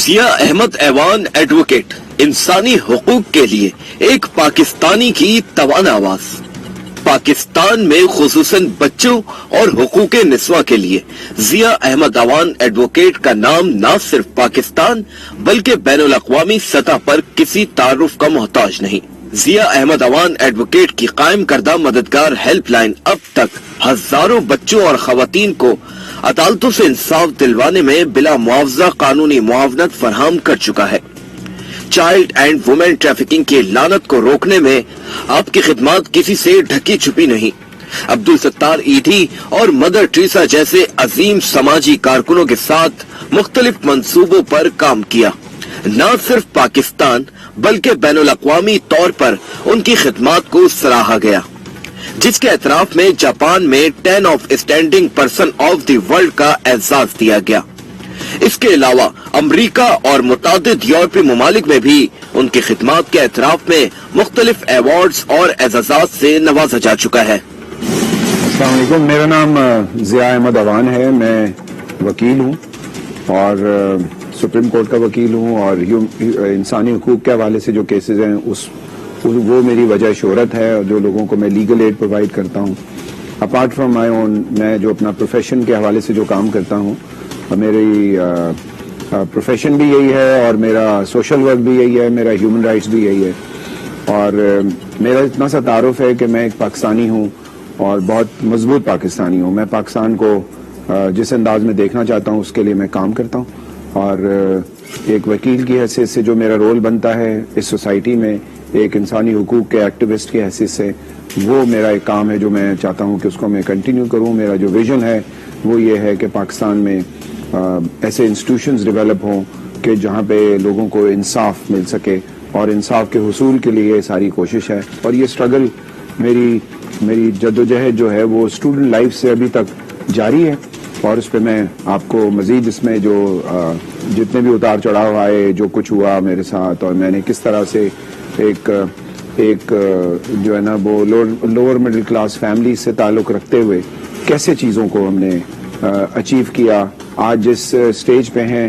ضیاء احمد ایوان ایڈوکیٹ انسانی حقوق کے لیے ایک پاکستانی کی توانا آواز۔ پاکستان میں خصوصاً بچوں اور حقوق نسواں کے لیے ضیاء احمد ایوان ایڈوکیٹ کا نام نہ صرف پاکستان بلکہ بین الاقوامی سطح پر کسی تعارف کا محتاج نہیں۔ ضیاء احمد ایوان ایڈوکیٹ کی قائم کردہ مددگار ہیلپ لائن اب تک ہزاروں بچوں اور خواتین کو عدالتوں سے انصاف دلوانے میں بلا معاوضہ قانونی معاونت فراہم کر چکا ہے۔ چائلڈ اینڈ وومن ٹریفکنگ کی لعنت کو روکنے میں آپ کی خدمات کسی سے ڈھکی چھپی نہیں۔ عبدالستار ایدھی اور مدر ٹریسا جیسے عظیم سماجی کارکنوں کے ساتھ مختلف منصوبوں پر کام کیا۔ نہ صرف پاکستان بلکہ بین الاقوامی طور پر ان کی خدمات کو سراہا گیا، جس کے اعتراف میں جاپان میں 10 of standing person of the world کا اعزاز دیا گیا۔ اس کے علاوہ امریکہ اور متعدد یورپی ممالک میں بھی ان کی خدمات کے اعتراف میں مختلف ایوارڈز اور اعزازات سے نوازا جا چکا ہے۔ السلام علیکم، میرا نام ضیاء احمد ایوان ہے۔ میں وکیل ہوں اور سپریم کورٹ کا وکیل ہوں، اور انسانی حقوق کے حوالے سے جو کیسز ہیں وہ میری وجہ شہرت ہے، اور جو لوگوں کو میں لیگل ایڈ پرووائڈ کرتا ہوں۔ اپارٹ فرام مائی اون، میں جو اپنا پروفیشن کے حوالے سے جو کام کرتا ہوں، میری پروفیشن بھی یہی ہے اور میرا سوشل ورک بھی یہی ہے، میرا ہیومن رائٹس بھی یہی ہے، اور میرا اتنا سا تعارف ہے کہ میں ایک پاکستانی ہوں اور بہت مضبوط پاکستانی ہوں۔ میں پاکستان کو جس انداز میں دیکھنا چاہتا ہوں اس کے لیے میں کام کرتا ہوں، اور ایک وکیل کی حیثیت سے جو میرا رول بنتا ہے اس سوسائٹی میں، ایک انسانی حقوق کے ایکٹیوسٹ کی حیثیت سے، وہ میرا ایک کام ہے جو میں چاہتا ہوں کہ اس کو میں کنٹینیو کروں۔ میرا جو ویژن ہے وہ یہ ہے کہ پاکستان میں ایسے انسٹیٹیوشنز ڈیولپ ہوں کہ جہاں پہ لوگوں کو انصاف مل سکے، اور انصاف کے حصول کے لیے ساری کوشش ہے۔ اور یہ سٹرگل، میری جدوجہد جو ہے وہ اسٹوڈنٹ لائف سے ابھی تک جاری ہے، اور اس پہ میں آپ کو مزید اس میں جو جتنے بھی اتار چڑھاؤ آئے، جو کچھ ہوا میرے ساتھ، اور میں نے کس طرح سے ایک جو ہے نا وہ لوور مڈل کلاس فیملی سے تعلق رکھتے ہوئے کیسے چیزوں کو ہم نے اچیو کیا، آج جس سٹیج پہ ہیں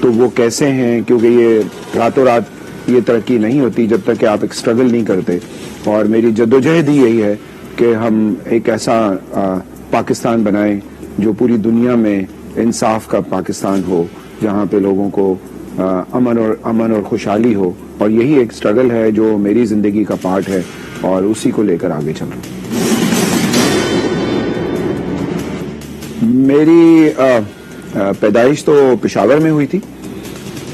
تو وہ کیسے ہیں، کیونکہ یہ راتوں رات یہ ترقی نہیں ہوتی جب تک کہ آپ ایک سٹرگل نہیں کرتے۔ اور میری جدوجہد ہی یہی ہے کہ ہم ایک ایسا پاکستان بنائیں جو پوری دنیا میں انصاف کا پاکستان ہو، جہاں پہ لوگوں کو امن اور خوشحالی ہو، اور یہی ایک سٹرگل ہے جو میری زندگی کا پارٹ ہے، اور اسی کو لے کر آگے چل رہا ہوں۔ میری پیدائش تو پشاور میں ہوئی تھی،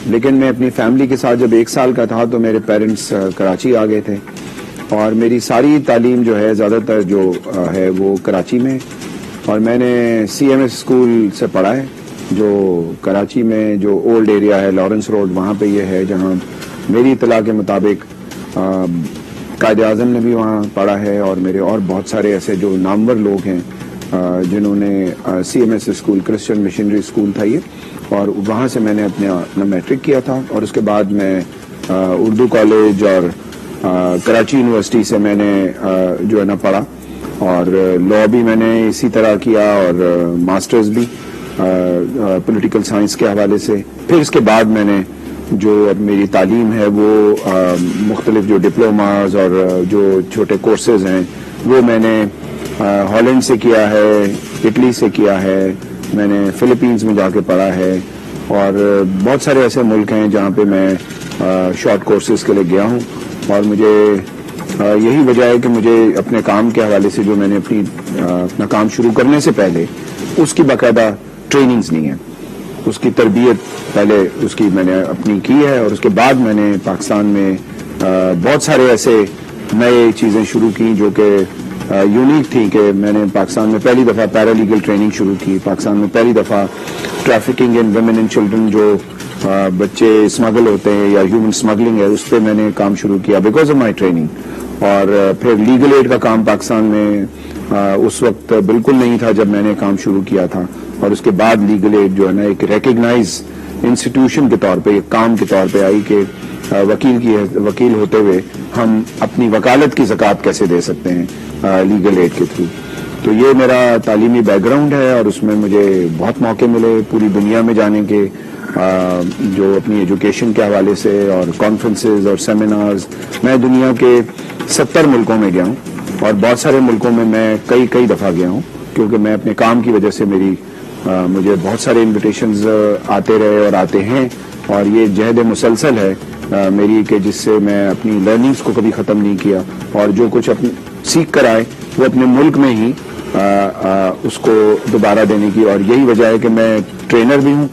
لیکن میں اپنی فیملی کے ساتھ جب 1 سال کا تھا تو میرے پیرنٹس کراچی آ گئے تھے، اور میری ساری تعلیم جو ہے زیادہ تر جو ہے وہ کراچی میں، اور میں نے CMS اسکول سے پڑھا ہے جو کراچی میں جو اولڈ ایریا ہے لارنس روڈ، وہاں پہ یہ ہے جہاں میری اطلاع کے مطابق قائد اعظم نے بھی وہاں پڑھا ہے، اور میرے اور بہت سارے ایسے جو نامور لوگ ہیں جنہوں نے CMS school, Christian missionary school تھا یہ، اور وہاں سے میں نے اپنا میٹرک کیا تھا، اور اس کے بعد میں اردو کالج اور کراچی یونیورسٹی سے میں نے جو ہے نا پڑھا، اور لا بھی میں نے اسی طرح کیا، اور ماسٹرز بھی پولیٹیکل سائنس کے حوالے سے۔ پھر اس کے بعد میں نے جو میری تعلیم ہے وہ مختلف جو ڈپلوماز اور جو چھوٹے کورسز ہیں وہ میں نے ہالینڈ سے کیا ہے، اٹلی سے کیا ہے، میں نے فلپینز میں جا کے پڑھا ہے، اور بہت سارے ایسے ملک ہیں جہاں پہ میں شارٹ کورسز کے لیے گیا ہوں۔ اور مجھے یہی وجہ ہے کہ مجھے اپنے کام کے حوالے سے جو میں نے اپنا کام شروع کرنے سے پہلے اس کی باقاعدہ ٹریننگز نہیں ہیں، اس کی تربیت پہلے اس کی میں نے اپنی کی ہے، اور اس کے بعد میں نے پاکستان میں بہت سارے ایسے نئے چیزیں شروع کی جو کہ یونیک تھی، کہ میں نے پاکستان میں پہلی دفعہ پیرالیگل ٹریننگ شروع کی، پاکستان میں پہلی دفعہ trafficking in women and children, جو بچے اسمگل ہوتے ہیں یا ہیومن اسمگلنگ ہے، اس پہ میں نے کام شروع کیا بیکاز آف مائی ٹریننگ۔ اور پھر لیگل ایڈ کا کام پاکستان میں اس وقت بالکل نہیں تھا جب میں نے کام شروع کیا تھا، اور اس کے بعد لیگل ایڈ جو ہے نا ایک ریکگنائز انسٹیٹیوشن کے طور پہ، ایک کام کے طور پہ آئی کہ وکیل ہوتے ہوئے ہم اپنی وکالت کی زکوٰۃ کیسے دے سکتے ہیں لیگل ایڈ کے تھرو۔ تو یہ میرا تعلیمی بیک گراؤنڈ ہے اور اس میں مجھے بہت موقع ملے پوری دنیا میں جانے کے، جو اپنی ایجوکیشن کے حوالے سے اور کانفرنسز اور سیمینارز. میں دنیا کے 70 ملکوں میں گیا ہوں اور بہت سارے ملکوں میں میں کئی دفعہ گیا ہوں، کیونکہ میں اپنے کام کی وجہ سے مجھے بہت سارے انویٹیشنز آتے رہے اور آتے ہیں، اور یہ جہد مسلسل ہے میری کہ جس سے میں اپنی لرننگز کو کبھی ختم نہیں کیا، اور جو کچھ سیکھ کر آئے وہ اپنے ملک میں ہی اس کو دوبارہ دینے کی. اور یہی وجہ ہے کہ میں ٹرینر بھی ہوں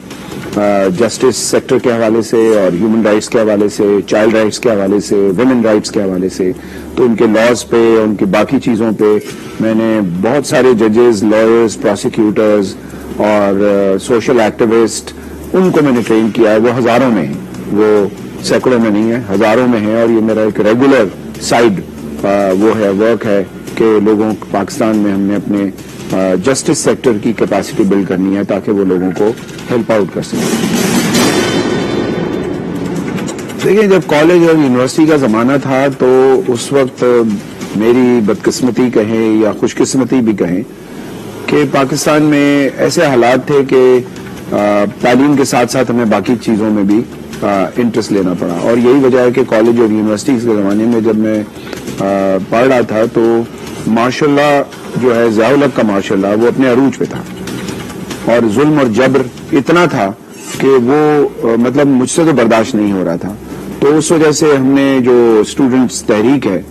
جسٹس سیکٹر کے حوالے سے اور ہیومن رائٹس کے حوالے سے، چائلڈ رائٹس کے حوالے سے، ویمن رائٹس کے حوالے سے. تو ان کے لاز پہ، ان کی باقی چیزوں پہ میں نے بہت سارے ججز، لائرز، پروسیکیوٹرز اور سوشل ایکٹیوسٹ، ان کو میں نے ٹرین کیا ہے. وہ ہزاروں میں ہیں، وہ سینکڑوں میں نہیں ہے، ہزاروں میں ہیں. اور یہ میرا ایک ریگولر سائڈ وہ ہے، ورک ہے کہ لوگوں پاکستان میں ہم نے اپنے جسٹس سیکٹر کی کیپیسٹی بلڈ کرنی ہے تاکہ وہ لوگوں کو ہیلپ آؤٹ کر سکیں. دیکھیں، جب کالج اور یونیورسٹی کا زمانہ تھا تو اس وقت میری بدقسمتی کہیں یا خوش قسمتی بھی کہیں کہ پاکستان میں ایسے حالات تھے کہ تعلیم کے ساتھ ساتھ ہمیں باقی چیزوں میں بھی انٹرسٹ لینا پڑا. اور یہی وجہ ہے کہ کالج اور یونیورسٹیز کے زمانے میں جب میں پڑھ رہا تھا تو ماشاء اللہ جو ہے ضیاء الحق کا ماشاء اللہ وہ اپنے عروج پہ تھا، اور ظلم اور جبر اتنا تھا کہ وہ مطلب مجھ سے تو برداشت نہیں ہو رہا تھا. تو اس وجہ سے ہم نے جو اسٹوڈنٹس تحریک ہے،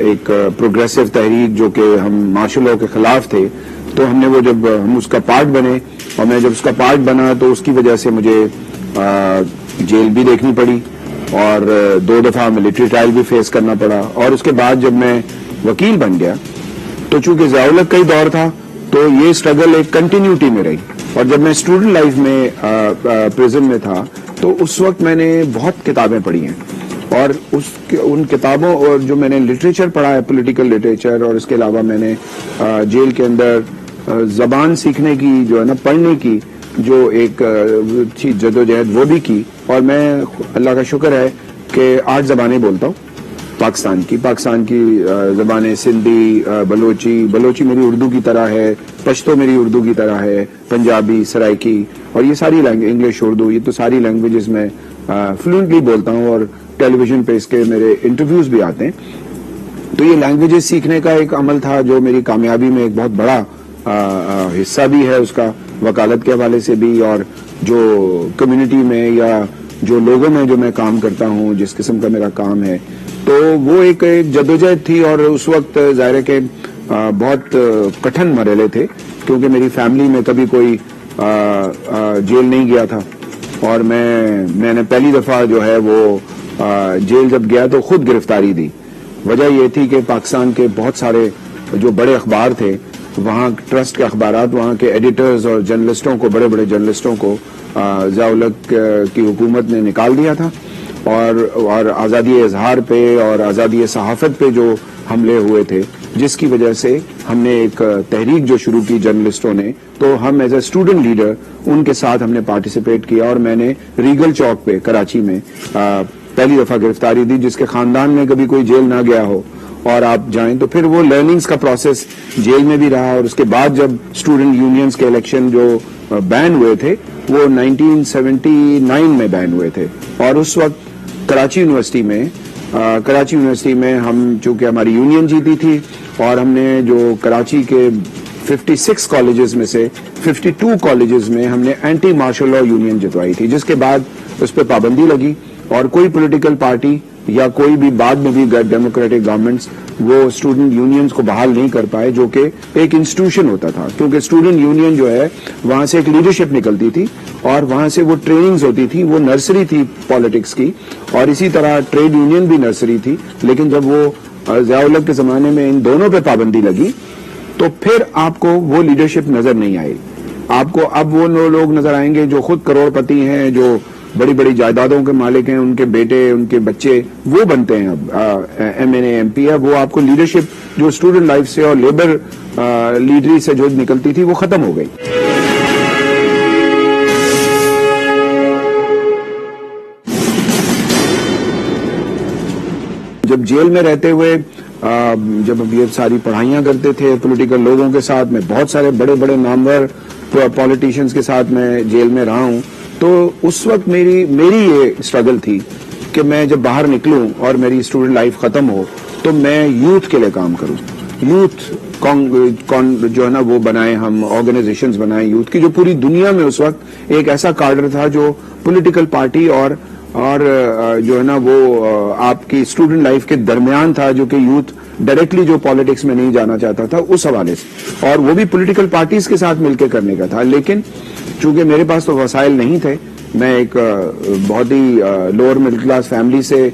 ایک پروگریسو تحریک جو کہ ہم ماشاء اللہ کے خلاف تھے، تو ہم نے وہ جب ہم اس کا پارٹ بنے، اور میں جب اس کا پارٹ بنا تو اس کی وجہ سے مجھے جیل بھی دیکھنی پڑی اور 2 دفعہ ملٹری ٹرائل بھی فیس کرنا پڑا. اور اس کے بعد جب میں وکیل بن گیا تو چونکہ ضیاء الحق کا ہی دور تھا تو یہ اسٹرگل ایک کنٹینیوٹی میں رہی. اور جب میں اسٹوڈنٹ لائف میں پریزن میں تھا تو اس وقت میں نے بہت کتابیں پڑھی ہیں، اور ان کتابوں اور جو میں نے لٹریچر پڑھا ہے، پولیٹیکل لٹریچر، اور اس کے علاوہ میں نے جیل کے اندر زبان سیکھنے کی جو ہے نا، پڑھنے کی جو ایک جدوجہد وہ بھی کی. اور میں اللہ کا شکر ہے کہ 8 زبانیں بولتا ہوں پاکستان کی زبانیں، سندھی، بلوچی میری اردو کی طرح ہے، پشتو میری اردو کی طرح ہے، پنجابی، سرائکی، اور یہ ساری انگلش، اردو، یہ تو ساری لینگویجز میں فلوئنٹلی بولتا ہوں، اور ٹیلی ویژن پہ اس کے میرے انٹرویوز بھی آتے ہیں. تو یہ لینگویجز سیکھنے کا ایک عمل تھا جو میری کامیابی میں ایک بہت بڑا حصہ بھی ہے، اس کا وکالت کے حوالے سے بھی، اور جو کمیونٹی میں یا جو لوگوں میں جو میں کام کرتا ہوں، جس قسم کا میرا کام ہے، تو وہ ایک جدوجہد تھی. اور اس وقت ظاہر ہے کہ بہت کٹھن مرحلے تھے، کیونکہ میری فیملی میں کبھی کوئی جیل نہیں گیا تھا، اور میں نے پہلی دفعہ جو ہے وہ جیل جب گیا تو خود گرفتاری دی. وجہ یہ تھی کہ پاکستان کے بہت سارے جو بڑے اخبار تھے، وہاں ٹرسٹ کے اخبارات، وہاں کے ایڈیٹرز اور جرنلسٹوں کو، بڑے بڑے جرنلسٹوں کو ضیاء الحق کی حکومت نے نکال دیا تھا، اور آزادی اظہار پہ اور آزادی صحافت پہ جو حملے ہوئے تھے، جس کی وجہ سے ہم نے ایک تحریک جو شروع کی جرنلسٹوں نے، تو ہم as a student leader in کے ساتھ ہم نے پارٹیسپیٹ کیا، اور میں نے ریگل چوک پہ کراچی میں پہلی دفعہ گرفتاری دی. جس کے خاندان میں کبھی کوئی جیل نہ گیا ہو اور آپ جائیں تو پھر وہ لرننگز کا پروسیس جیل میں بھی رہا. اور اس کے بعد جب اسٹوڈنٹ یونینز کے الیکشن جو بین ہوئے تھے وہ 1979 میں بین ہوئے تھے، اور اس وقت کراچی یونیورسٹی میں ہم چونکہ ہماری یونین جیتی تھی، اور ہم نے جو کراچی کے 56 کالجز میں سے 52 کالجز میں ہم نے اینٹی مارشل لاء یونین جتوائی تھی، جس کے بعد اس پہ پابندی لگی، اور کوئی پولیٹیکل پارٹی یا کوئی بھی بعد میں بھی ڈیموکریٹک گورنمنٹس وہ اسٹوڈنٹ یونینز کو بحال نہیں کر پائے، جو کہ ایک انسٹیٹیوشن ہوتا تھا. کیونکہ اسٹوڈنٹ یونین جو ہے وہاں سے ایک لیڈرشپ نکلتی تھی، اور وہاں سے وہ ٹریننگز ہوتی تھی، وہ نرسری تھی پالیٹکس کی، اور اسی طرح ٹریڈ یونین بھی نرسری تھی. لیکن جب وہ ضیاء الحق کے زمانے میں ان دونوں پہ پابندی لگی تو پھر آپ کو وہ لیڈرشپ نظر نہیں آئی. آپ کو اب وہ لوگ نظر آئیں گے جو خود کروڑ پتی ہیں، جو بڑی بڑی جائیدادوں کے مالک ہیں، ان کے بیٹے، ان کے بچے وہ بنتے ہیں اب ایم این اے، ایم پی. اب وہ آپ کو لیڈرشپ جو اسٹوڈنٹ لائف سے اور لیبر لیڈری سے جو نکلتی تھی وہ ختم ہو گئی. جب جیل میں رہتے ہوئے جب اب یہ ساری پڑھائیاں کرتے تھے پولیٹیکل لوگوں کے ساتھ، میں بہت سارے بڑے بڑے نامور پالیٹیشینز کے ساتھ میں جیل میں رہا ہوں، تو اس وقت میری یہ اسٹرگل تھی کہ میں جب باہر نکلوں اور میری اسٹوڈنٹ لائف ختم ہو تو میں یوتھ کے لیے کام کروں، یوتھ جو ہے نا وہ بنائیں، ہم آرگنائزیشنز بنائیں یوتھ کی، جو پوری دنیا میں اس وقت ایک ایسا کارڈر تھا جو پولیٹیکل پارٹی اور جو ہے نا وہ آپ کی اسٹوڈنٹ لائف کے درمیان تھا، جو کہ یوتھ ڈائریکٹلی جو پالیٹکس میں نہیں جانا چاہتا تھا اس حوالے سے، اور وہ بھی پولیٹیکل پارٹیز کے ساتھ مل کے کرنے کا تھا. لیکن چونکہ میرے پاس تو وسائل نہیں تھے، میں ایک بہت ہی لوور مڈل کلاس فیملی سے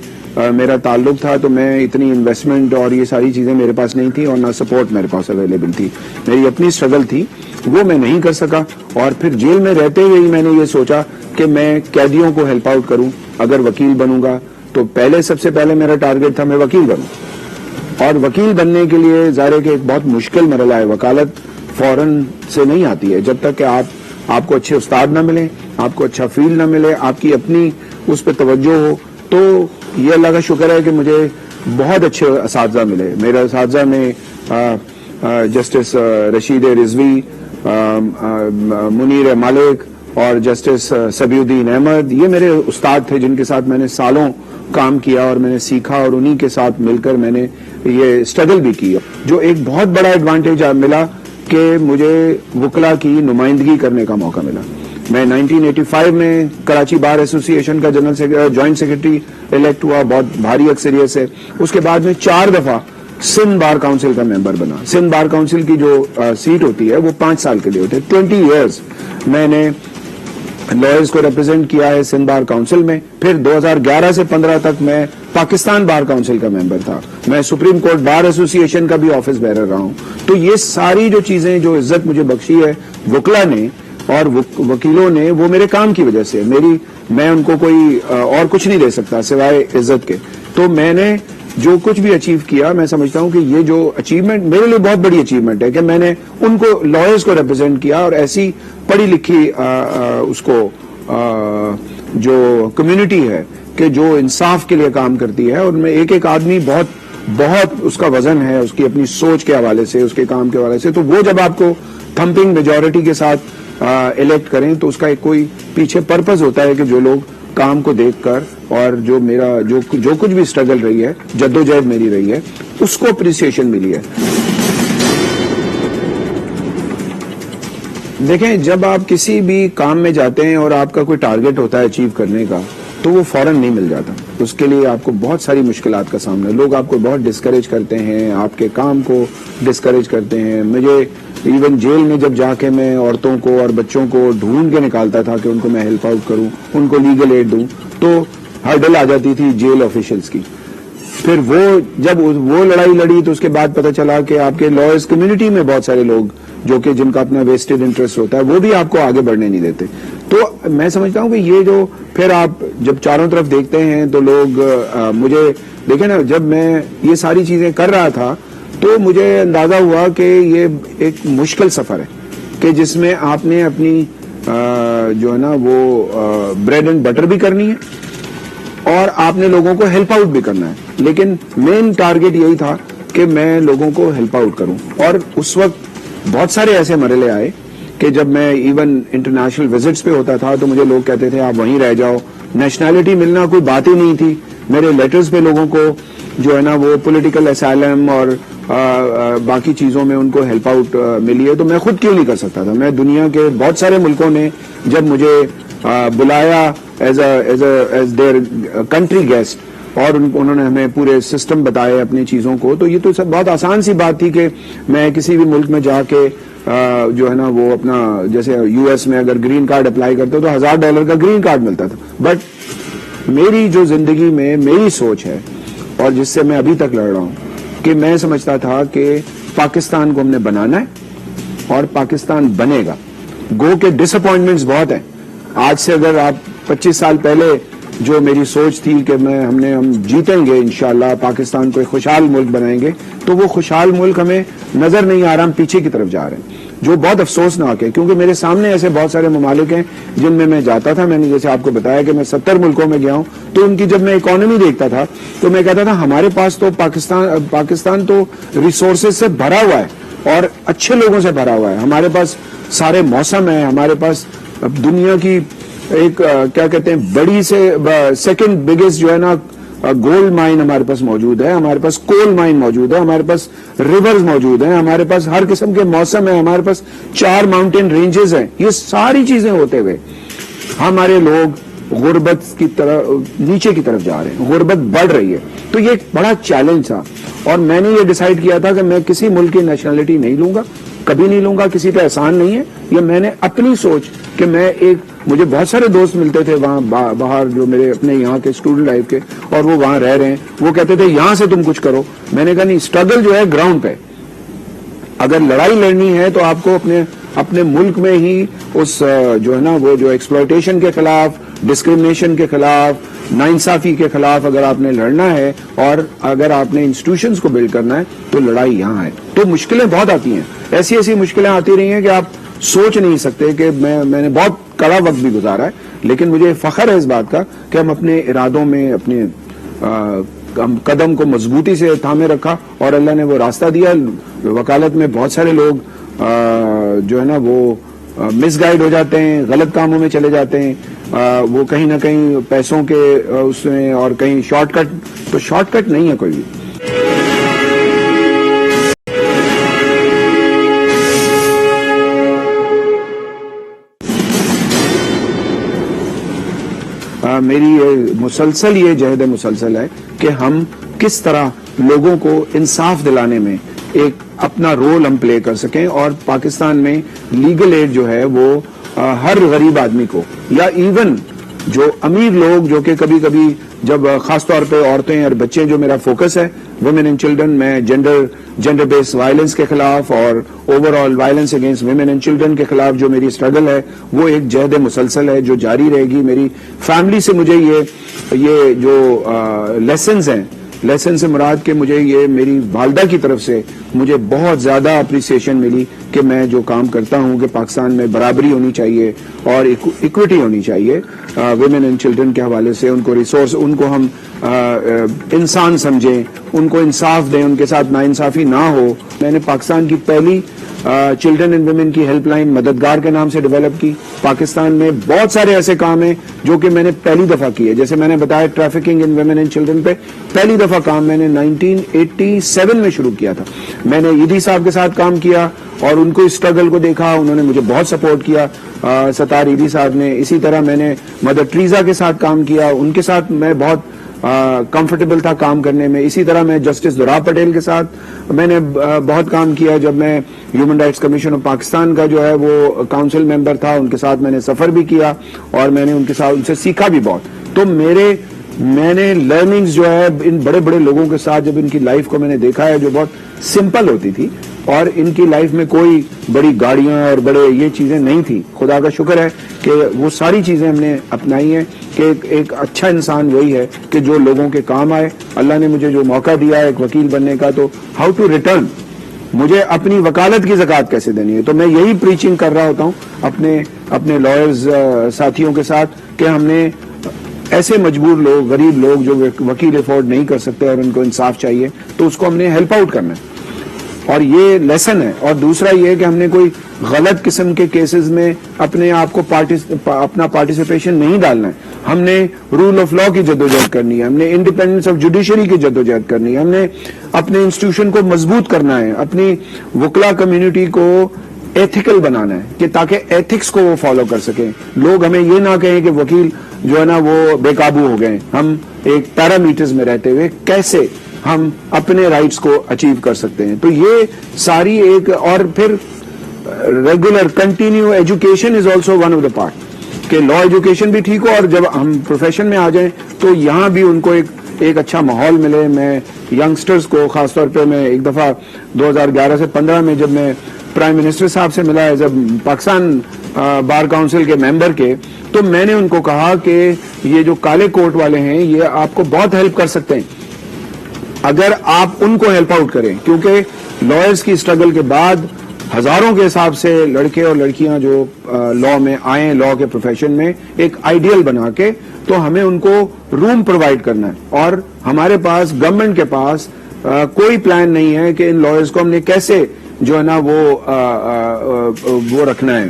میرا تعلق تھا، تو میں اتنی انویسٹمنٹ اور یہ ساری چیزیں میرے پاس نہیں تھی، اور نہ سپورٹ میرے پاس اویلیبل تھی. میری اپنی اسٹرگل تھی، وہ میں نہیں کر سکا. اور پھر جیل میں رہتے ہوئے ہی میں نے یہ سوچا کہ میں قیدیوں کو ہیلپ آؤٹ کروں. اگر وکیل بنوں گا تو سب سے پہلے میرا ٹارگٹ تھا میں وکیل بنوں، اور وکیل بننے کے لیے ظاہر ہے کہ ایک بہت مشکل مرحلہ ہے. وکالت فوراً سے نہیں آتی ہے، جب تک کہ آپ کو اچھے استاد نہ ملیں، آپ کو اچھا فیلڈ نہ ملے، آپ کی اپنی اس پہ توجہ ہو. تو یہ اللہ کا شکر ہے کہ مجھے بہت اچھے اساتذہ ملے. میرے اساتذہ میں جسٹس رشید رضوی، منیر مالک اور جسٹس سبی الدین احمد، یہ میرے استاد تھے جن کے ساتھ میں نے سالوں کام کیا اور میں نے سیکھا، اور انہی کے ساتھ مل کر میں نے یہ اسٹرگل بھی کی. جو ایک بہت بڑا ایڈوانٹیج ملا کہ مجھے وکلا کی نمائندگی کرنے کا موقع ملا. میں 1985 میں کراچی بار ایسوسی ایشن کا جوائنٹ سیکرٹری الیکٹ ہوا، بہت بھاری اکثریت سے. اس کے بعد میں 4 دفعہ سندھ بار کاؤنسل کا ممبر بنا. سندھ بار کاؤنسل کی جو سیٹ ہوتی ہے وہ 5 سال کے لیے ہوتی ہے. 20 ایئرز میں نے لائرز کو ریپرزینٹ کیا ہے سندھ بار کاؤنسل میں. پھر 2011 سے 15 تک میں پاکستان بار کاؤنسل کا ممبر تھا. میں سپریم کورٹ بار ایسوسی ایشن کا بھی آفس بیرر رہا ہوں. تو یہ ساری جو چیزیں، جو عزت مجھے بخشی ہے وکلا نے اور وکیلوں نے، وہ میرے کام کی وجہ سے. میں ان کو کوئی اور کچھ نہیں دے سکتا سوائے عزت کے. تو میں نے جو کچھ بھی اچیو کیا، میں سمجھتا ہوں کہ یہ جو اچیومنٹ میرے لیے بہت بڑی اچیومنٹ ہے کہ میں نے ان کو، لائرز کو ریپرزینٹ کیا، اور ایسی پڑھی لکھی اس کو جو کمیونٹی ہے کہ جو انصاف کے لیے کام کرتی ہے، اور ان میں ایک آدمی بہت اس کا وزن ہے، اس کی اپنی سوچ کے حوالے سے، اس کے کام کے حوالے سے. تو وہ جب آپ کو تھمپنگ میجورٹی کے ساتھ الیکٹ کریں تو اس کا ایک کوئی پیچھے پرپز ہوتا ہے کہ جو لوگ کام کو دیکھ کر، اور جو میرا جو کچھ بھی اسٹرگل رہی ہے، جدوجہد میری رہی ہے، اس کو اپریسیشن ملی ہے. دیکھیں، جب آپ کسی بھی کام میں جاتے ہیں اور آپ کا کوئی ٹارگٹ ہوتا ہے اچیو کرنے کا، تو وہ فوراً نہیں مل جاتا. اس کے لیے آپ کو بہت ساری مشکلات کا سامنا ہے. لوگ آپ کو بہت ڈسکریج کرتے ہیں، آپ کے کام کو ڈسکریج کرتے ہیں. مجھے ایون جیل میں جب جا کے میں عورتوں کو اور بچوں کو ڈھونڈ کے نکالتا تھا کہ ان کو میں ہیلپ آؤٹ کروں، ان کو لیگل ایڈ دوں، تو ہرڈل آ جاتی تھی جیل آفیشلز کی. پھر جب وہ لڑائی لڑی تو اس کے بعد پتہ چلا کہ آپ کے لائرز کمیونٹی میں بہت سارے لوگ جو کہ جن کا اپنا ویسٹڈ انٹرسٹ ہوتا ہے، وہ بھی آپ کو آگے بڑھنے نہیں دیتے. تو میں سمجھتا ہوں کہ یہ جو پھر آپ جب چاروں طرف دیکھتے ہیں تو لوگ مجھے دیکھیں نا، جب میں یہ ساری چیزیں کر رہا تھا تو مجھے اندازہ ہوا کہ یہ ایک مشکل سفر ہے کہ جس میں آپ نے اپنی جو ہے نا وہ بریڈ اینڈ بٹر بھی کرنی ہے اور آپ نے لوگوں کو ہیلپ آؤٹ بھی کرنا ہے. لیکن مین ٹارگٹ یہی تھا کہ میں لوگوں کو ہیلپ آؤٹ کروں. اور اس وقت بہت سارے ایسے مرحلے آئے کہ جب میں ایون انٹرنیشنل وزٹس پہ ہوتا تھا تو مجھے لوگ کہتے تھے آپ وہیں رہ جاؤ. نیشنلٹی ملنا کوئی بات ہی نہیں تھی. میرے لیٹرز پہ لوگوں کو جو ہے نا وہ پولیٹیکل اسائلم اور باقی چیزوں میں ان کو ہیلپ آؤٹ ملی ہے. تو میں خود کیوں نہیں کر سکتا تھا؟ میں دنیا کے بہت سارے ملکوں نے جب مجھے بلایا ایز دیئر کنٹری گیسٹ اور انہوں نے ہمیں پورے سسٹم بتائے اپنی چیزوں کو، تو یہ تو سب بہت آسان سی بات تھی کہ میں کسی بھی ملک میں جا کے جو ہے نا وہ اپنا، جیسے یو ایس میں اگر گرین کارڈ اپلائی کرتے تو $1000 کا گرین کارڈ ملتا تھا. بٹ میری جو زندگی میں میری سوچ ہے اور جس سے میں ابھی تک لڑ رہا ہوں کہ میں سمجھتا تھا کہ پاکستان کو ہم نے بنانا ہے اور پاکستان بنے گا. گو کے ڈس اپوائنٹمنٹس بہت ہیں. آج سے اگر آپ 25 سال پہلے جو میری سوچ تھی کہ ہم جیتیں گے انشاءاللہ، پاکستان کو ایک خوشحال ملک بنائیں گے، تو وہ خوشحال ملک ہمیں نظر نہیں آ رہا، ہم پیچھے کی طرف جا رہے ہیں. جو بہت افسوسناک ہے، کیونکہ میرے سامنے ایسے بہت سارے ممالک ہیں جن میں جاتا تھا. میں نے جیسے آپ کو بتایا کہ میں 70 ملکوں میں گیا ہوں، تو ان کی جب میں اکانومی دیکھتا تھا تو میں کہتا تھا ہمارے پاس تو پاکستان تو ریسورسز سے بھرا ہوا ہے اور اچھے لوگوں سے بھرا ہوا ہے. ہمارے پاس سارے موسم ہیں، ہمارے پاس دنیا کی ایک کیا کہتے ہیں بڑی سے سیکنڈ بگیسٹ جو ہے نا گولڈ مائن ہمارے پاس موجود ہے، ہمارے پاس کول مائن موجود ہے، ہمارے پاس ریورز موجود ہیں، ہمارے پاس ہر قسم کے موسم ہیں، ہمارے پاس 4 ماؤنٹین رینجز ہیں. یہ ساری چیزیں ہوتے ہوئے ہمارے لوگ غربت کی طرف نیچے کی طرف جا رہے ہیں، غربت بڑھ رہی ہے. تو یہ ایک بڑا چیلنج تھا اور میں نے یہ ڈیسائیڈ کیا تھا کہ میں کسی ملک کی نیشنلٹی نہیں لوں گا، کبھی نہیں لوں گا. کسی پہ احسان نہیں ہے، یہ میں نے اپنی سوچ کہ میں مجھے بہت سارے دوست ملتے تھے وہاں باہر جو میرے اپنے یہاں کے اسٹوڈنٹ لائف کے، اور وہ وہاں رہ رہے ہیں، وہ کہتے تھے یہاں سے تم کچھ کرو. میں نے کہا نہیں، اسٹرگل جو ہے گراؤنڈ پہ، اگر لڑائی لڑنی ہے تو آپ کو اپنے ملک میں ہی اس جو ہے نا وہ جو ایکسپلائٹیشن کے خلاف، ڈسکریمنیشن کے خلاف، ناانصافی کے خلاف اگر آپ نے لڑنا ہے اور اگر آپ نے انسٹیٹیوشنز کو بلڈ کرنا ہے تو لڑائی یہاں ہے. تو مشکلیں بہت آتی ہیں، ایسی مشکلیں آتی رہی ہیں کہ آپ سوچ نہیں سکتے. کہ میں نے بہت کڑا وقت بھی گزارا ہے، لیکن مجھے فخر ہے اس بات کا کہ ہم اپنے ارادوں میں اپنے قدم کو مضبوطی سے تھامے رکھا اور اللہ نے وہ راستہ دیا. وکالت میں بہت سارے لوگ جو ہے نا وہ مس گائیڈ ہو جاتے ہیں، غلط کاموں میں چلے جاتے ہیں، وہ کہیں نہ کہیں پیسوں کے اس میں، اور کہیں شارٹ کٹ. تو شارٹ کٹ نہیں ہے کوئی بھی. میری مسلسل یہ جہد مسلسل ہے کہ ہم کس طرح لوگوں کو انصاف دلانے میں ایک اپنا رول ہم پلے کر سکیں، اور پاکستان میں لیگل ایڈ جو ہے وہ ہر غریب آدمی کو، یا ایون جو امیر لوگ جو کہ کبھی کبھی جب خاص طور پہ عورتیں اور بچے، جو میرا فوکس ہے ویمن اینڈ چلڈرن، میں جینڈر بیس وائلنس کے خلاف اور over all violence against women and children کے خلاف جو میری اسٹرگل ہے وہ ایک جہد مسلسل ہے جو جاری رہے گی. میری فیملی سے مجھے یہ جو لیسنز ہیں، لیسن سے مراد کہ مجھے یہ میری والدہ کی طرف سے مجھے بہت زیادہ اپریسیشن ملی کہ میں جو کام کرتا ہوں کہ پاکستان میں برابری ہونی چاہیے اور ایکوٹی ہونی چاہیے ویمن اینڈ چلڈرن کے حوالے سے. ان کو ریسورس، ان کو ہم انسان سمجھیں، ان کو انصاف دیں، ان کے ساتھ ناانصافی نہ ہو. میں نے پاکستان کی پہلی چلڈرن اینڈ ویمن کی ہیلپ لائن مددگار کے نام سے ڈیولپ کی. پاکستان میں بہت سارے ایسے کام ہیں جو کہ میں نے پہلی دفعہ کیے، جیسے میں نے بتایا trafficking in women and children پہ پہلی دفعہ کام میں نے 1987 میں شروع کیا تھا. میں نے ایدھی صاحب کے ساتھ کام کیا اور ان کو اسٹرگل کو دیکھا، انہوں نے مجھے بہت سپورٹ کیا، ستار ایدھی صاحب نے. اسی طرح میں نے مدر ٹریزا کے ساتھ کام کیا، ان کے ساتھ میں بہت کمفرٹیبل تھا کام کرنے میں. اسی طرح میں جسٹس دوراب پٹیل کے ساتھ میں نے بہت کام کیا جب میں human rights commission of Pakistan کا جو ہے وہ کاؤنسل ممبر تھا. ان کے ساتھ میں نے سفر بھی کیا اور میں نے ان سے سیکھا بھی بہت. تو میں نے لرننگز جو ہے ان بڑے بڑے لوگوں کے ساتھ جب ان کی لائف کو میں نے دیکھا ہے جو بہت سمپل ہوتی تھی اور ان کی لائف میں کوئی بڑی گاڑیاں اور بڑے یہ چیزیں نہیں تھی. خدا کا شکر ہے کہ وہ ساری چیزیں ہم نے اپنائی ہیں کہ ایک اچھا انسان وہی ہے کہ جو لوگوں کے کام آئے. اللہ نے مجھے جو موقع دیا ہے ایک وکیل بننے کا، تو ہاؤ ٹو ریٹرن، مجھے اپنی وکالت کی زکوٰۃ کیسے دینی ہے. تو میں یہی پریچنگ کر رہا ہوتا ہوں اپنے لائرز ساتھیوں کے ساتھ کہ ہم نے ایسے مجبور لوگ، غریب لوگ جو وکیل افورڈ نہیں کر سکتے اور ان کو انصاف چاہیے، تو اس کو ہم نے ہیلپ آؤٹ کرنا ہے. اور یہ لیسن ہے. اور دوسرا یہ کہ ہم نے کوئی غلط قسم کے کیسز میں اپنے آپ کو اپنا پارٹیسپیشن نہیں ڈالنا ہے. ہم نے رول آف لا کی جدوجہد کرنی ہے، ہم نے انڈیپینڈنس آف جوڈیشری کی جدوجہد کرنی ہے، ہم نے اپنے انسٹیٹیوشن کو مضبوط کرنا ہے، اپنی وکلا کمیونٹی کو ایتھیکل بنانا ہے کہ تاکہ ایتھکس کو وہ فالو کر سکیں. لوگ ہمیں یہ نہ کہیں کہ وکیل جو ہے نا وہ بے قابو ہو گئے. ہم ایک پیرامیٹرز میں رہتے ہوئے کیسے ہم اپنے رائٹس کو اچیو کر سکتے ہیں. تو یہ ساری ایک، اور پھر regular continue education is also one of the part کہ لا ایجوکیشن بھی ٹھیک ہو اور جب ہم پروفیشن میں آ جائیں تو یہاں بھی ان کو ایک اچھا ماحول ملے. میں ینگسٹرز کو خاص طور پہ میں ایک دفعہ 2011 سے 15 میں جب میں پرائم منسٹر صاحب سے ملا as a Pakistan bar council کے ممبر کے، تو میں نے ان کو کہا کہ یہ جو کالے کوٹ والے ہیں یہ آپ کو بہت ہیلپ کر سکتے ہیں اگر آپ ان کو ہیلپ آؤٹ کریں، کیونکہ لائرز کی اسٹرگل کے بعد ہزاروں کے حساب سے لڑکے اور لڑکیاں جو لا میں آئیں, لا کے پروفیشن میں ایک آئیڈیل بنا کے, تو ہمیں ان کو روم پرووائڈ کرنا ہے. اور ہمارے پاس, گورنمنٹ کے پاس کوئی پلان نہیں ہے کہ ان لائرز کو ہم نے کیسے جو ہے نا وہ رکھنا ہے,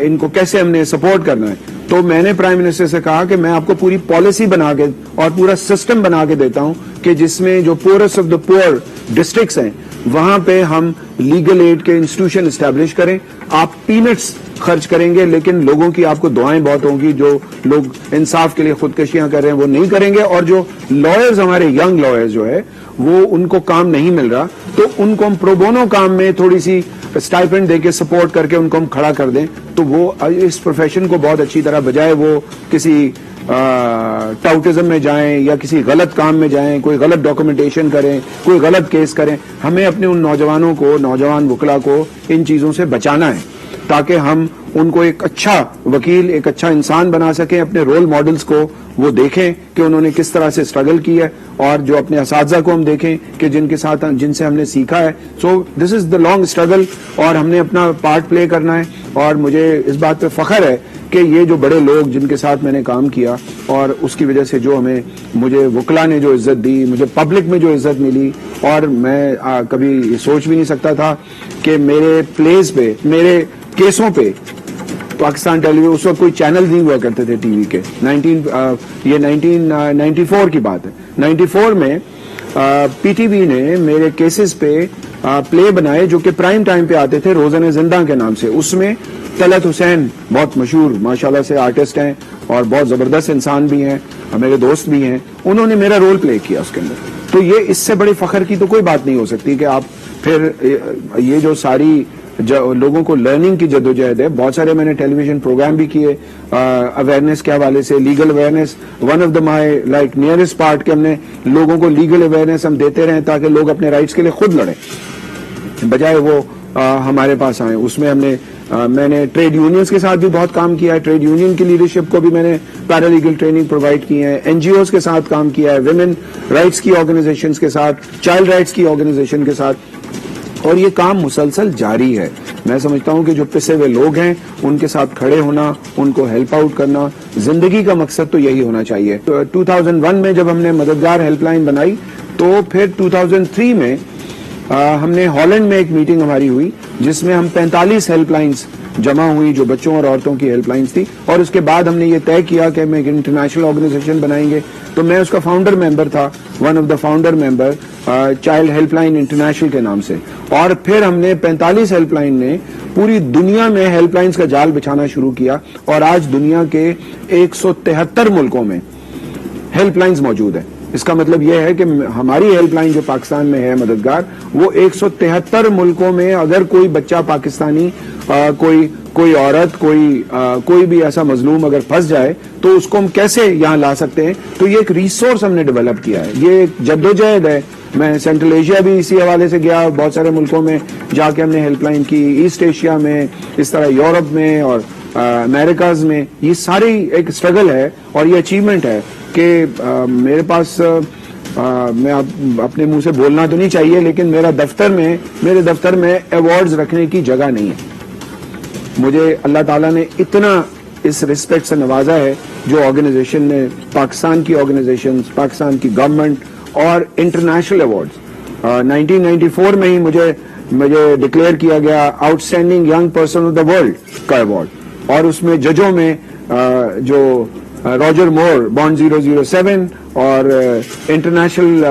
ان کو کیسے ہم نے سپورٹ کرنا ہے. تو میں نے پرائم منسٹر سے کہا کہ میں آپ کو پوری پالیسی بنا کے اور پورا سسٹم بنا کے دیتا ہوں کہ جس میں جو پورسٹ آف دا پور ڈسٹرکٹس ہیں وہاں پہ ہم لیگل ایڈ کے انسٹیٹیوشن اسٹیبلش کریں. آپ پینٹس خرچ کریں گے لیکن لوگوں کی آپ کو دعائیں بہت ہوں گی. جو لوگ انصاف کے لیے خودکشیاں کر رہے ہیں وہ نہیں کریں گے, اور جو لائرز ہمارے ینگ لائرز جو ہے وہ ان کو کام نہیں مل رہا تو ان کو ہم پرو بونو کام میں تھوڑی سی اسٹائپنڈ دے کے سپورٹ کر کے ان کو ہم کھڑا کر دیں تو وہ اس پروفیشن کو بہت اچھی طرح, بجائے وہ کسی ٹاؤٹزم میں جائیں یا کسی غلط کام میں جائیں, کوئی غلط ڈاکومنٹیشن کریں, کوئی غلط کیس کریں, ہمیں اپنے ان نوجوانوں کو, نوجوان وکلا کو ان چیزوں سے بچانا ہے تاکہ ہم ان کو ایک اچھا وکیل, ایک اچھا انسان بنا سکیں. اپنے رول ماڈلز کو وہ دیکھیں کہ انہوں نے کس طرح سے اسٹرگل کی ہے, اور جو اپنے اساتذہ کو ہم دیکھیں کہ جن سے ہم نے سیکھا ہے. سو دس از دا لانگ اسٹرگل اور ہم نے اپنا پارٹ پلے کرنا ہے. اور مجھے اس بات پہ فخر ہے کہ یہ جو بڑے لوگ جن کے ساتھ میں نے کام کیا اور اس کی وجہ سے جو مجھے وکلا نے جو عزت دی, مجھے پبلک میں جو عزت ملی, اور میں کبھی سوچ بھی نہیں سکتا تھا کہ میرے پلیز پہ, میرے کیسوں پہ پاکستان ٹیلی ویژن, اس وقت کوئی چینل نہیں ہوا کرتے تھے ٹی وی کے, یہ 1994 کی بات ہے. 94 میں پی ٹی وی نے میرے کیسز پہ پلے بنائے جو کہ پرائم ٹائم پہ آتے تھے, روزن زندہ کے نام سے. اس میں طلعت حسین بہت مشہور ماشاءاللہ سے آرٹسٹ ہیں اور بہت زبردست انسان بھی ہیں, میرے دوست بھی ہیں, انہوں نے میرا رول پلے کیا اس کے اندر. تو یہ اس سے بڑے فخر کی تو کوئی بات نہیں ہو سکتی کہ آپ پھر یہ جو ساری لوگوں کو لرننگ کی جدوجہد ہے. بہت سارے میں نے ٹیلی ویژن پروگرام بھی کیے اویئرنیس کے حوالے سے, legal awareness one of the my like nearest part کہ ہم نے لوگوں کو لیگل اویئرنیس ہم دیتے رہیں تاکہ لوگ اپنے رائٹس کے لیے خود لڑیں بجائے وہ ہمارے پاس آئیں. اس میں میں نے ٹریڈ یونینز کے ساتھ بھی بہت کام کیا ہے. ٹریڈ یونین کی لیڈرشپ کو بھی میں نے پیرالیگل ٹریننگ پرووائڈ کی ہے. این جی اوز کے ساتھ کام کیا ہے, ویمن رائٹس کی آرگنائزیشنز کے ساتھ, چائلڈ رائٹس کی آرگنائزیشن کے ساتھ, اور یہ کام مسلسل جاری ہے. میں سمجھتا ہوں کہ جو پسے ہوئے لوگ ہیں ان کے ساتھ کھڑے ہونا, ان کو ہیلپ آؤٹ کرنا, زندگی کا مقصد تو یہی ہونا چاہیے. 2001 میں جب ہم نے مددگار ہیلپ لائن بنائی تو پھر 2003 میں ہم نے ہالینڈ میں ایک میٹنگ ہماری ہوئی جس میں ہم 45 ہیلپ لائنز جمع ہوئی جو بچوں اور عورتوں کی ہیلپ لائنز تھی. اور اس کے بعد ہم نے یہ طے کیا کہ ہم ایک انٹرنیشنل آرگنائزیشن بنائیں گے. تو میں اس کا فاؤنڈر ممبر تھا, one of the founder member, child help line international کے نام سے. اور پھر ہم نے 45 ہیلپ لائن نے پوری دنیا میں ہیلپ لائنز کا جال بچھانا شروع کیا, اور آج دنیا کے 173 ملکوں میں ہیلپ لائنز موجود ہیں. اس کا مطلب یہ ہے کہ ہماری ہیلپ لائن جو پاکستان میں ہے مددگار, وہ 173 ملکوں میں اگر کوئی بچہ پاکستانی, کوئی عورت, کوئی بھی ایسا مظلوم اگر پھنس جائے تو اس کو ہم کیسے یہاں لا سکتے ہیں. تو یہ ایک ریسورس ہم نے ڈیولپ کیا ہے, یہ ایک جدوجہد ہے. میں سینٹرل ایشیا بھی اسی حوالے سے گیا, بہت سارے ملکوں میں جا کے ہم نے ہیلپ لائن کی, ایسٹ ایشیا میں, اس طرح یورپ میں اور امریکاز میں. یہ ساری ایک اسٹرگل ہے اور یہ اچیومنٹ ہے کہ میرے پاس, میں اپنے منہ سے بولنا تو نہیں چاہیے لیکن میرے دفتر میں ایوارڈز رکھنے کی جگہ نہیں ہے. مجھے اللہ تعالیٰ نے اتنا اس رسپیکٹ سے نوازا ہے جو آرگنائزیشن نے, پاکستان کی آرگنائزیشنز, پاکستان کی گورنمنٹ اور انٹرنیشنل ایوارڈز. 1994 میں ہی مجھے ڈکلیئر کیا گیا out standing young person of the world کا ایوارڈ, اور اس میں ججوں میں جو راجر مور بانڈ 007 اور انٹرنیشنل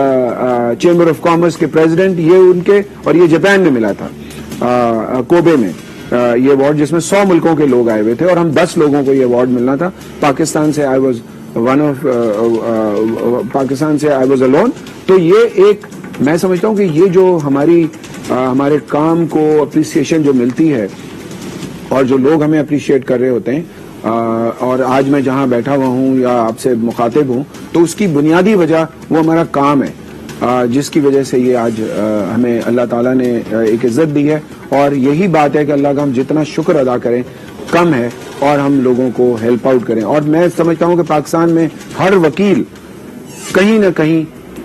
چیمبر آف کامرس کے پریزیڈنٹ, یہ ان کے, اور یہ جاپان میں ملا تھا کوبے میں یہ ایوارڈ, جس میں 100 ملکوں کے لوگ آئے ہوئے تھے اور ہم 10 لوگوں کو یہ ایوارڈ ملنا تھا. پاکستان سے آئی واز alone. تو یہ ایک, میں سمجھتا ہوں کہ یہ جو ہمارے کام کو اپریسیشن جو ملتی ہے اور جو لوگ ہمیں اپریشیٹ کر رہے ہوتے ہیں, اور آج میں جہاں بیٹھا ہوا ہوں یا آپ سے مخاطب ہوں, تو اس کی بنیادی وجہ وہ ہمارا کام ہے جس کی وجہ سے یہ آج ہمیں اللہ تعالیٰ نے ایک عزت دی ہے. اور یہی بات ہے کہ اللہ کا ہم جتنا شکر ادا کریں کم ہے, اور ہم لوگوں کو ہیلپ آؤٹ کریں. اور میں سمجھتا ہوں کہ پاکستان میں ہر وکیل کہیں نہ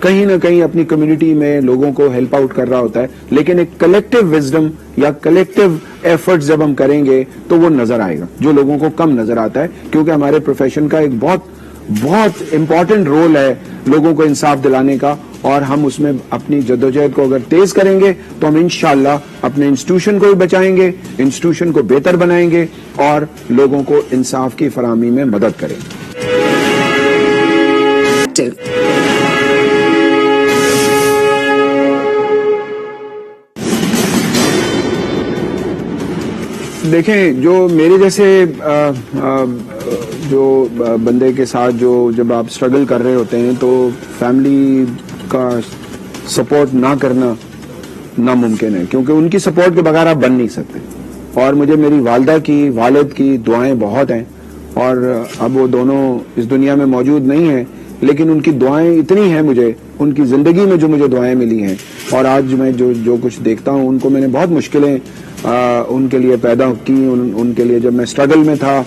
کہیں نہ کہیں اپنی کمیونٹی میں لوگوں کو ہیلپ آؤٹ کر رہا ہوتا ہے, لیکن ایک کلیکٹیو وزڈم یا کلیکٹیو ایفرٹس جب ہم کریں گے تو وہ نظر آئے گا, جو لوگوں کو کم نظر آتا ہے, کیونکہ ہمارے پروفیشن کا ایک بہت امپورٹنٹ رول ہے لوگوں کو انصاف دلانے کا, اور ہم اس میں اپنی جدوجہد کو اگر تیز کریں گے تو ہم انشاءاللہ اپنے انسٹیٹیوشن کو بھی بچائیں گے, انسٹیٹیوشن کو بہتر بنائیں گے اور لوگوں کو انصاف کی فراہمی میں مدد کریں گے. دیکھیں, جو میرے جیسے جو بندے کے ساتھ جب آپ اسٹرگل کر رہے ہوتے ہیں تو فیملی کا سپورٹ نہ کرنا ناممکن ہے, کیونکہ ان کی سپورٹ کے بغیر آپ بن نہیں سکتے. اور مجھے میری والدہ کی, والد کی دعائیں بہت ہیں, اور اب وہ دونوں اس دنیا میں موجود نہیں ہیں, لیکن ان کی دعائیں اتنی ہیں مجھے, ان کی زندگی میں جو مجھے دعائیں ملی ہیں, اور آج میں جو کچھ دیکھتا ہوں ان کو میں نے بہت مشکلیں ان کے لیے پیدا کی. ان کے لیے جب میں اسٹرگل میں تھا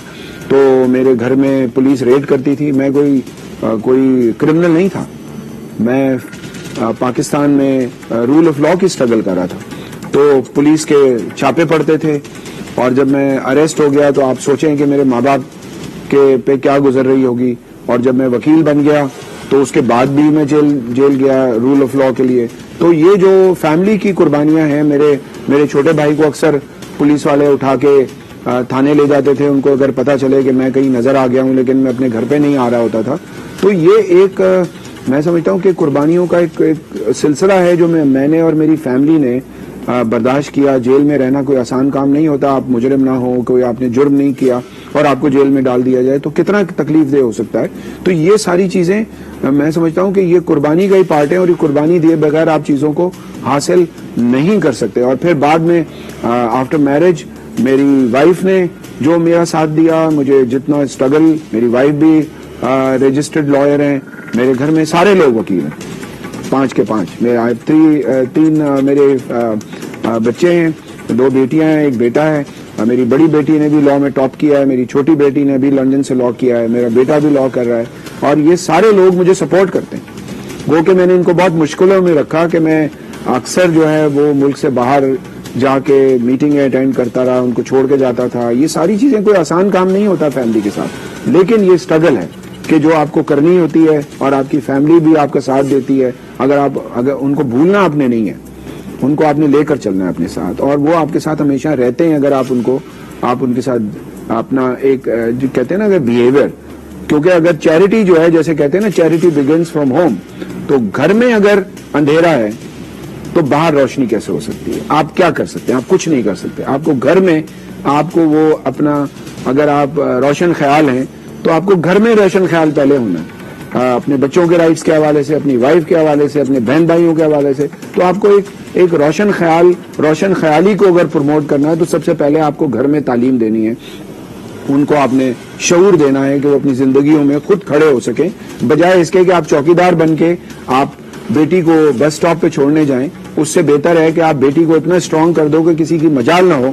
تو میرے گھر میں پولیس ریڈ کرتی تھی. میں کوئی کرمنل نہیں تھا, میں پاکستان میں رول آف لا کی اسٹرگل کر رہا تھا, تو پولیس کے چھاپے پڑتے تھے, اور جب میں اریسٹ ہو گیا تو آپ سوچیں کہ میرے ماں باپ کے پہ کیا گزر رہی ہوگی. اور جب میں وکیل بن گیا تو اس کے بعد بھی میں جیل گیا رول آف لا کے لیے. تو یہ جو فیملی کی قربانیاں ہیں, میرے چھوٹے بھائی کو اکثر پولیس والے اٹھا کے تھانے لے جاتے تھے, ان کو اگر پتا چلے کہ میں کہیں نظر آ گیا ہوں لیکن میں اپنے گھر پہ نہیں آ رہا ہوتا تھا. تو یہ ایک میں سمجھتا ہوں کہ قربانیوں کا ایک سلسلہ ہے جو میں نے اور میری فیملی نے برداشت کیا. جیل میں رہنا کوئی آسان کام نہیں ہوتا, آپ مجرم نہ ہو, کوئی آپ نے جرم نہیں کیا اور آپ کو جیل میں ڈال دیا جائے تو کتنا تکلیف دہ ہو سکتا ہے. تو یہ ساری چیزیں میں سمجھتا ہوں کہ یہ قربانی کا ہی پارٹ ہے, اور یہ قربانی دیے بغیر آپ چیزوں کو حاصل نہیں کر سکتے. اور پھر بعد میں آفٹر میرج میری وائف نے جو میرا ساتھ دیا, مجھے جتنا اسٹرگل, میری وائف بھی رجسٹرڈ لائر ہیں, میرے گھر میں سارے لوگ وکیل ہیں, 5 کے 5. تین میرے بچے ہیں, 2 بیٹیاں ہیں, 1 بیٹا ہے. میری بڑی بیٹی نے بھی لاء میں ٹاپ کیا ہے, میری چھوٹی بیٹی نے بھی لندن سے لاء کیا ہے, میرا بیٹا بھی لاء کر رہا ہے, اور یہ سارے لوگ مجھے سپورٹ کرتے ہیں. وہ کہ میں نے ان کو بہت مشکلوں میں رکھا کہ میں اکثر جو ہے وہ ملک سے باہر جا کے میٹنگیں اٹینڈ کرتا رہا, ان کو چھوڑ کے جاتا تھا. یہ ساری چیزیں کوئی آسان کام نہیں ہوتا فیملی کے ساتھ, لیکن یہ اسٹرگل ہے کہ جو آپ کو کرنی ہوتی ہے, اور آپ کی فیملی بھی آپ کا ساتھ دیتی ہے. اگر ان کو بھولنا آپ نے نہیں ہے, ان کو آپ نے لے کر چلنا ہے اپنے ساتھ, اور وہ آپ کے ساتھ ہمیشہ رہتے ہیں اگر آپ ان کے ساتھ اپنا ایک جو کہتے ہیں نا اگر بیہیویئر. کیونکہ اگر چیریٹی جو ہے, جیسے کہتے ہیں نا چیریٹی بگنز فرام ہوم, تو گھر میں اگر اندھیرا ہے تو باہر روشنی کیسے ہو سکتی ہے؟ آپ کیا کر سکتے ہیں؟ آپ کچھ نہیں کر سکتے. آپ کو گھر میں آپ کو وہ اپنا, اگر آپ روشن خیال ہیں تو آپ کو گھر میں روشن خیال پہلے ہونا ہے, اپنے بچوں کے رائٹس کے حوالے سے, اپنی وائف کے حوالے سے, اپنے بہن بھائیوں کے حوالے سے. تو آپ کو ایک روشن خیالی کو اگر پروموٹ کرنا ہے تو سب سے پہلے آپ کو گھر میں تعلیم دینی ہے, ان کو آپ نے شعور دینا ہے کہ وہ اپنی زندگیوں میں خود کھڑے ہو سکیں, بجائے اس کے کہ آپ چوکیدار بن کے آپ بیٹی کو بس سٹاپ پہ چھوڑنے جائیں. اس سے بہتر ہے کہ آپ بیٹی کو اتنا اسٹرانگ کر دو کہ کسی کی مجال نہ ہو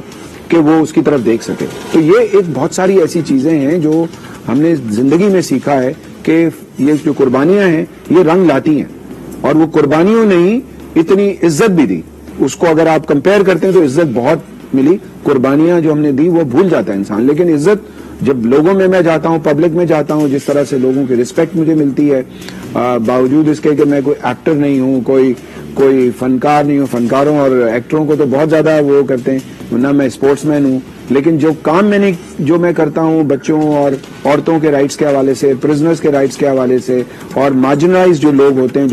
کہ وہ اس کی طرف دیکھ سکے. تو یہ ایک بہت ساری ایسی چیزیں ہیں جو ہم نے زندگی میں سیکھا ہے کہ یہ جو قربانیاں ہیں یہ رنگ لاتی ہیں, اور وہ قربانیوں نے ہی اتنی عزت بھی دی. اس کو اگر آپ کمپیئر کرتے ہیں تو عزت بہت ملی, قربانیاں جو ہم نے دی وہ بھول جاتا ہے انسان. لیکن عزت جب لوگوں میں جاتا ہوں, پبلک میں جاتا ہوں, جس طرح سے لوگوں کی رسپیکٹ مجھے ملتی ہے, باوجود اس کے کہ میں کوئی ایکٹر نہیں ہوں, کوئی فنکار نہیں ہوں. فنکاروں اور ایکٹروں کو تو بہت زیادہ وہ کرتے ہیں, نہ میں اسپورٹس مین ہوں, لیکن جو کام میں کرتا ہوں بچوں اور عورتوں کے رائٹس کے حوالے سے, پرزنرز کے رائٹس کے حوالے سے, اور مارجنلائز جو لوگ ہوتے ہیں,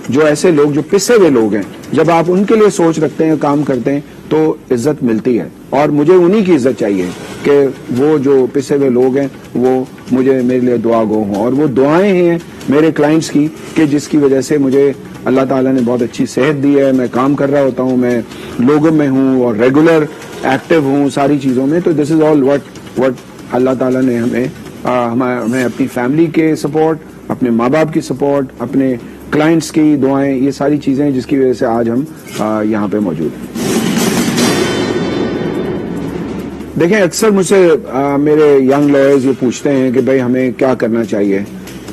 جو ایسے لوگ جو پسے ہوئے لوگ ہیں, جب آپ ان کے لیے سوچ رکھتے ہیں, کام کرتے ہیں تو عزت ملتی ہے. اور مجھے انہی کی عزت چاہیے کہ وہ جو پسے ہوئے لوگ ہیں وہ میرے لیے دعا گو ہوں. اور وہ دعائیں ہیں میرے کلائنٹس کی کہ جس کی وجہ سے مجھے اللہ تعالیٰ نے بہت اچھی صحت دی ہے, میں کام کر رہا ہوتا ہوں, میں لوگوں میں ہوں اور ریگولر ایکٹیو ہوں ساری چیزوں میں. تو دس از آل وٹ اللہ تعالیٰ نے ہمیں اپنی فیملی کے سپورٹ, اپنے ماں باپ کی سپورٹ, اپنے کلائنٹس کی دعائیں, یہ ساری چیزیں جس کی وجہ سے آج ہم یہاں پہ موجود ہیں. دیکھیں, اکثر مجھ سے میرے ینگ لائرز یہ پوچھتے ہیں کہ بھائی ہمیں کیا کرنا چاہیے,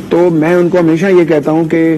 تو میں ان کو ہمیشہ یہ کہتا ہوں کہ